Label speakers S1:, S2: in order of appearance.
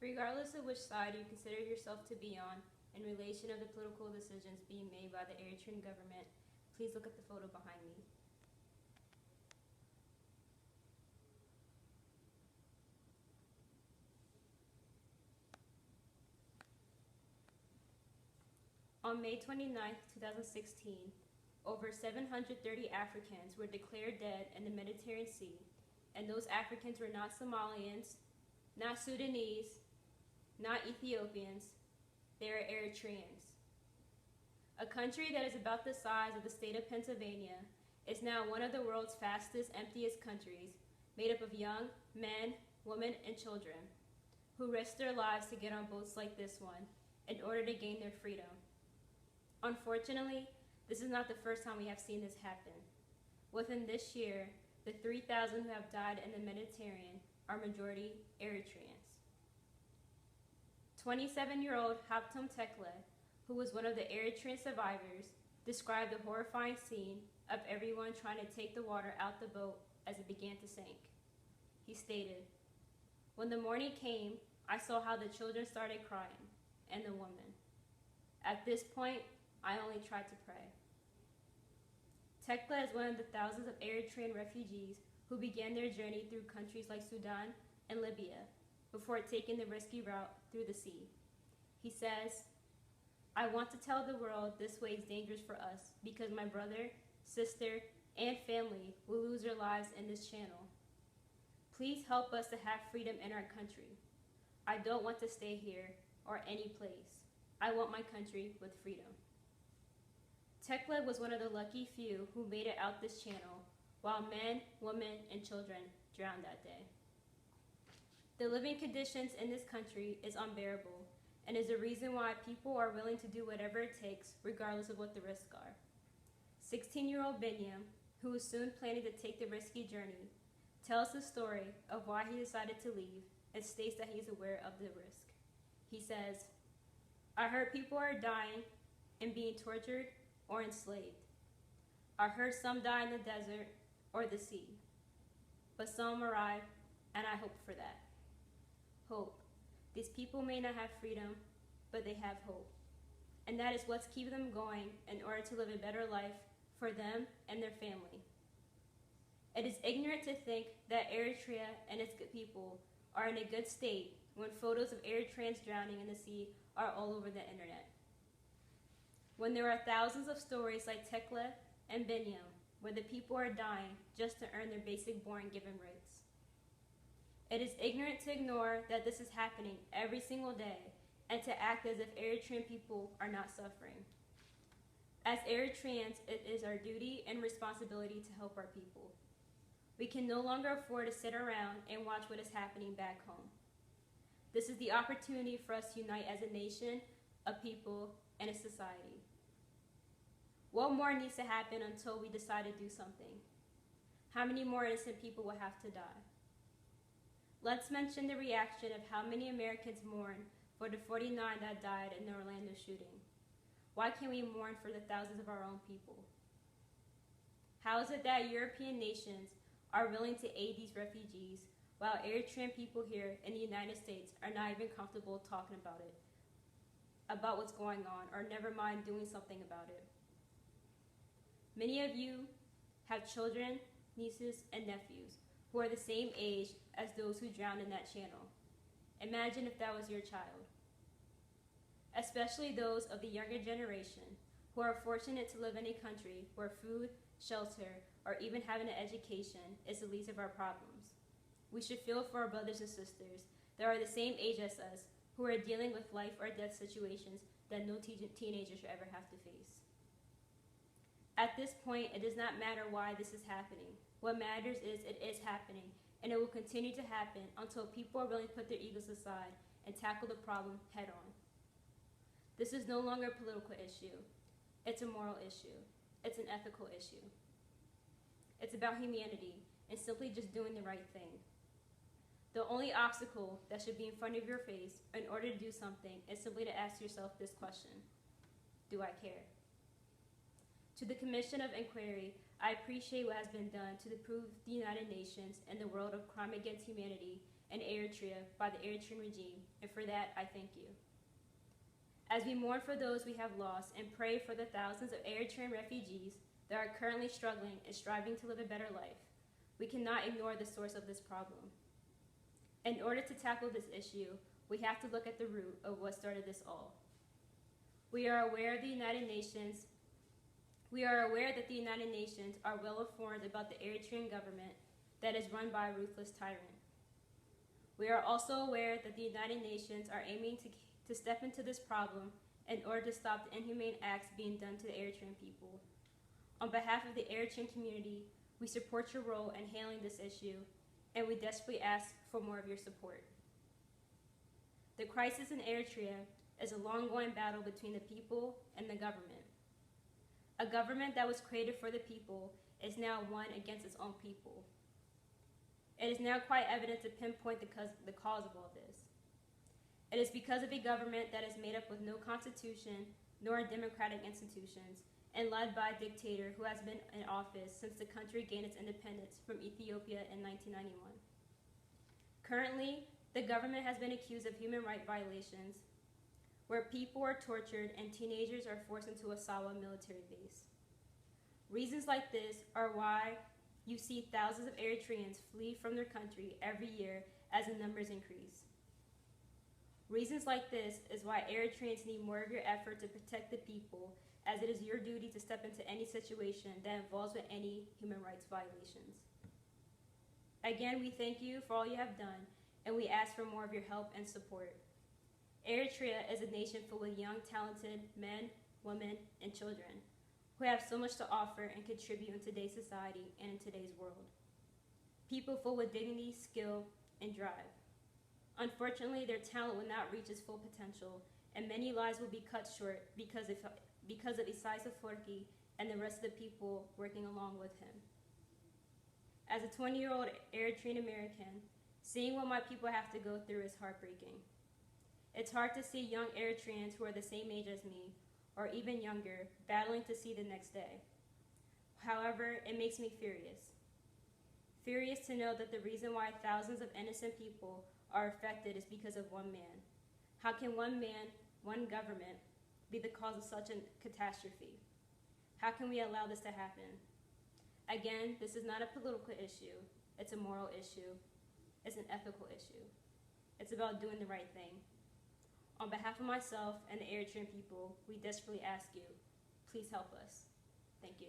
S1: Regardless of which side you consider yourself to be on in relation of the political decisions being made by the Eritrean government, please look at the photo behind me. On May 29, 2016, over 730 Africans were declared dead in the Mediterranean Sea, and those Africans were not Somalians, not Sudanese, not Ethiopians, they are Eritreans. A country that is about the size of the state of Pennsylvania is now one of the world's fastest, emptiest countries, made up of young men, women, and children who risk their lives to get on boats like this one in order to gain their freedom. Unfortunately, this is not the first time we have seen this happen. Within this year, the 3,000 who have died in the Mediterranean are majority Eritreans. 27-year-old Haptum Tekle, who was one of the Eritrean survivors, described the horrifying scene of everyone trying to take the water out the boat as it began to sink. He stated, "When the morning came, I saw how the children started crying, and the women. At this point, I only tried to pray." Tekle is one of the thousands of Eritrean refugees who began their journey through countries like Sudan and Libya before taking the risky route through the sea. He says, "I want to tell the world this way is dangerous for us because my brother, sister, and family will lose their lives in this channel. Please help us to have freedom in our country. I don't want to stay here or any place. I want my country with freedom." Tekle was one of the lucky few who made it out this channel, while men, women, and children drowned that day. The living conditions in this country is unbearable and is the reason why people are willing to do whatever it takes regardless of what the risks are. 16-year-old Binyam, who is soon planning to take the risky journey, tells the story of why he decided to leave and states that he is aware of the risk. He says, "I heard people are dying and being tortured or enslaved. I heard some die in the desert or the sea, but some arrive, and I hope for that. Hope. These people may not have freedom, but they have hope. And that is what's keeping them going in order to live a better life for them and their family. It is ignorant to think that Eritrea and its good people are in a good state when photos of Eritreans drowning in the sea are all over the internet. When there are thousands of stories like Tekle and Binyam, where the people are dying just to earn their basic born given rights. It is ignorant to ignore that this is happening every single day and to act as if Eritrean people are not suffering. As Eritreans, it is our duty and responsibility to help our people. We can no longer afford to sit around and watch what is happening back home. This is the opportunity for us to unite as a nation, a people, and a society. What more needs to happen until we decide to do something? How many more innocent people will have to die? Let's mention the reaction of how many Americans mourn for the 49 that died in the Orlando shooting. Why can't we mourn for the thousands of our own people? How is it that European nations are willing to aid these refugees while Eritrean people here in the United States are not even comfortable talking about it, about what's going on, or never mind doing something about it? Many of you have children, nieces, and nephews who are the same age as those who drowned in that channel. Imagine if that was your child. Especially those of the younger generation who are fortunate to live in a country where food, shelter, or even having an education is the least of our problems. We should feel for our brothers and sisters that are the same age as us who are dealing with life or death situations that no teenager should ever have to face. At this point, it does not matter why this is happening. What matters is it is happening, and it will continue to happen until people are willing to put their egos aside and tackle the problem head on. This is no longer a political issue. It's a moral issue. It's an ethical issue. It's about humanity and simply just doing the right thing. The only obstacle that should be in front of your face in order to do something is simply to ask yourself this question: do I care? To the Commission of Inquiry, I appreciate what has been done to prove the United Nations and the world of crime against humanity and Eritrea by the Eritrean regime, and for that I thank you. As we mourn for those we have lost and pray for the thousands of Eritrean refugees that are currently struggling and striving to live a better life, we cannot ignore the source of this problem. In order to tackle this issue, we have to look at the root of what started this all. We are aware that the United Nations are well informed about the Eritrean government that is run by a ruthless tyrant. We are also aware that the United Nations are aiming to step into this problem in order to stop the inhumane acts being done to the Eritrean people. On behalf of the Eritrean community, we support your role in handling this issue, and we desperately ask for more of your support. The crisis in Eritrea is a long-going battle between the people and the government. A government that was created for the people is now one against its own people. It is now quite evident to pinpoint the cause of all this. It is because of a government that is made up with no constitution nor democratic institutions and led by a dictator who has been in office since the country gained its independence from Ethiopia in 1991. Currently, the government has been accused of human rights violations, where people are tortured and teenagers are forced into a Sawa military base. Reasons like this are why you see thousands of Eritreans flee from their country every year as the numbers increase. Reasons like this is why Eritreans need more of your effort to protect the people, as it is your duty to step into any situation that involves with any human rights violations. Again, we thank you for all you have done, and we ask for more of your help and support. Eritrea is a nation full of young, talented men, women, and children who have so much to offer and contribute in today's society and in today's world. People full with dignity, skill, and drive. Unfortunately, their talent will not reach its full potential, and many lives will be cut short because of Isaias Afwerki and the rest of the people working along with him. As a 20-year-old Eritrean American, seeing what my people have to go through is heartbreaking. It's hard to see young Eritreans who are the same age as me, or even younger, battling to see the next day. However, it makes me furious. Furious to know that the reason why thousands of innocent people are affected is because of one man. How can one man, one government, be the cause of such a catastrophe? How can we allow this to happen? Again, this is not a political issue. It's a moral issue. It's an ethical issue. It's about doing the right thing. On behalf of myself and the Eritrean people, we desperately ask you, please help us. Thank you.